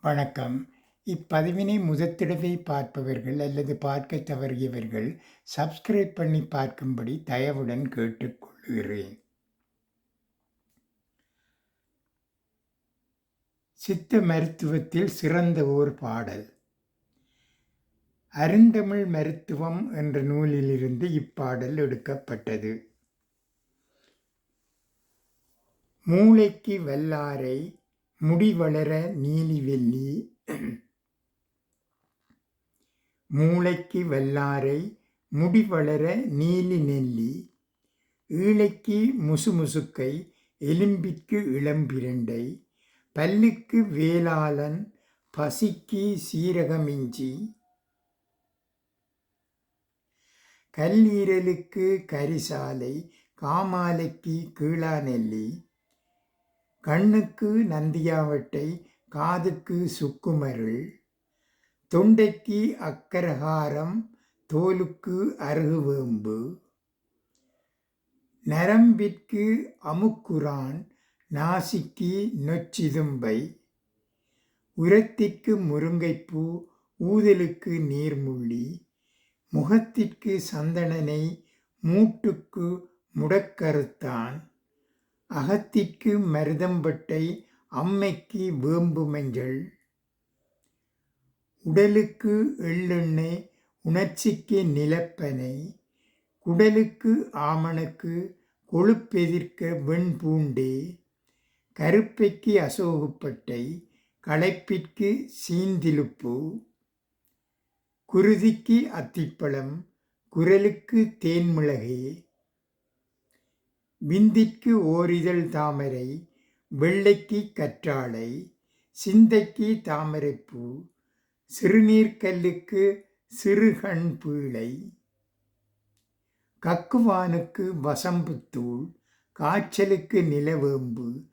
வணக்கம். இப்பதிவினை முதற்தடவை பார்ப்பவர்கள் அல்லது பார்க்கத் தவறியவர்கள் சப்ஸ்கிரைப் பண்ணி பார்க்கும்படி தயவுடன் கேட்டுக்கொள்கிறேன். சித்த மருத்துவத்தில் சிறந்த ஓர் பாடல். அருந்தமிழ் மருத்துவம் என்ற நூலிலிருந்து இப்பாடல் எடுக்கப்பட்டது. மூளைக்கு வல்லாரை முடிவளர நீலிவெள்ளி. மூளைக்கு வல்லாரை முடிவளர நீலி நெல்லி. ஈழைக்கு முசுமுசுக்கை எலும்பிற்கு இளம்பிரண்டை. பல்லுக்கு வேளாளன் பசிக்கு சீரகமிஞ்சி. கல்லீரலுக்கு கரிசாலை காமாலைக்கு கீழாநெல்லி. கண்ணுக்கு நந்தியாவட்டை காதுக்கு சுக்குமருள். தொண்டைக்கு அக்கரகாரம் தோலுக்கு அருகுவேம்பு. நரம்பிற்கு அமுக்குரான் நாசிக்கு நொச்சிதும்பை. உரத்திற்கு முருங்கைப்பூ ஊதலுக்கு நீர்முள்ளி. முகத்திற்கு சந்தனனை மூட்டுக்கு முடக்கறுத்தான். அகத்திற்கு மருதம்பட்டை அம்மைக்கு வேம்பு மஞ்சள். உடலுக்கு எள்ளெண்ணெய் உணர்ச்சிக்கு நிலப்பனை. குடலுக்கு ஆமணக்கு கொழுப்பெதிர்க்க வெண்பூண்டே. கருப்பைக்கு அசோகுப்பட்டை களைப்பிற்கு சீந்திலுப்பு. குருதிக்கு அத்திப்பழம் குரலுக்கு தேன்மிளகே. விந்திற்கு ஓரிதழ் தாமரை வெள்ளைக்கு கற்றாழை. சிந்தைக்கு தாமரைப்பூ சிறுநீர்க்கல்லுக்கு சிறுகண் பீளை. கக்குவானுக்கு வசம்புத்தூள் காய்ச்சலுக்கு நிலவேம்பு.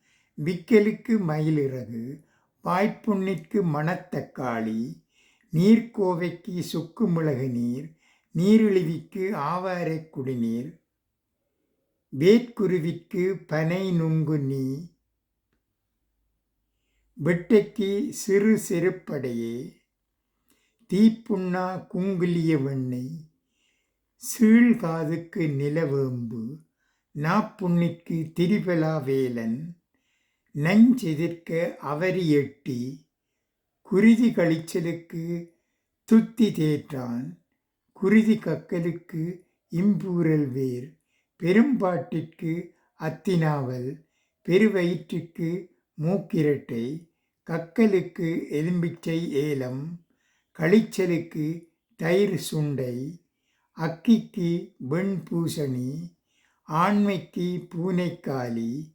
விக்கலுக்கு மயிலிறகு வாய்ப்புண்ணிற்கு மணத்தக்காளி. நீர்க்கோவைக்கு சுக்குமிளகு நீர் நீரிழிவிக்கு ஆவாரை குடிநீர். வேட்குருவிற்கு பனை நுங்குநீ. வெட்டைக்கு சிறு செருப்படையே. தீப்புண்ணா குங்குலிய வெண்ணெய். சீழ்காதுக்கு நிலவேம்பு. நாப்புண்ணிற்கு திரிபலா வேலன். நஞ்செதிர்க்க அவரி எட்டி. குருதி கழிச்சலுக்கு துத்தி தேற்றான். குருதி கக்கலுக்கு இம்பூரல் வேர். பெரும்பாட்டிற்கு அத்தினாவல். பெருவயிற்றுக்கு மூக்கிரட்டை. கக்கலுக்கு எலும்பிச்சை ஏலம். கழிச்சலுக்கு தயிர் சுண்டை. அக்கிக்கு வெண்பூசணி. ஆண்மைக்கு பூனைக்காலி.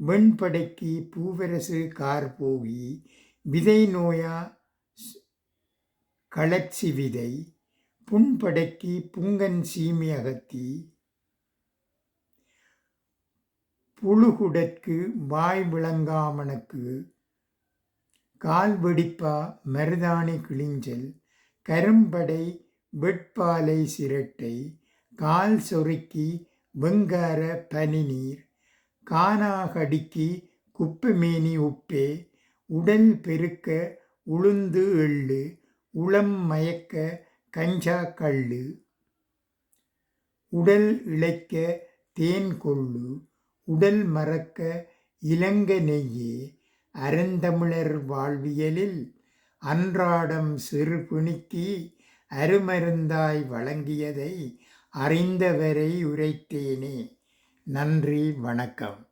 வெண்படைக்கு பூவரசு கார்போகி. விதை நோயா களச்சி விதை. புண்படைக்கு புங்கன் சீமி அகத்தி. புழுகுடற்கு வாய் விளங்காமணக்கு. கால் வெடிப்பா மருதாணி கிளிஞ்சல். கரும்படை வெட்பாலை சிரட்டை. கால் சொறுக்கி வெங்கார பனிநீர். கானாகடிக்கு குப்பமேனி உப்பே. உடல் பெருக்க உளுந்து எள்ளு. உளம் மயக்க கஞ்சா கள்ளு. உடல் இளைக்க தேன் கொள்ளு. உடல் மறக்க இலங்க நெய்யே. அருந்தமிழர் வாழ்வியலில் அன்றாடம் சிறு பிணிக்கு அருமருந்தாய் வழங்கியதை அறிந்தவரை உரைத்தேனே. நன்றி, வணக்கம்.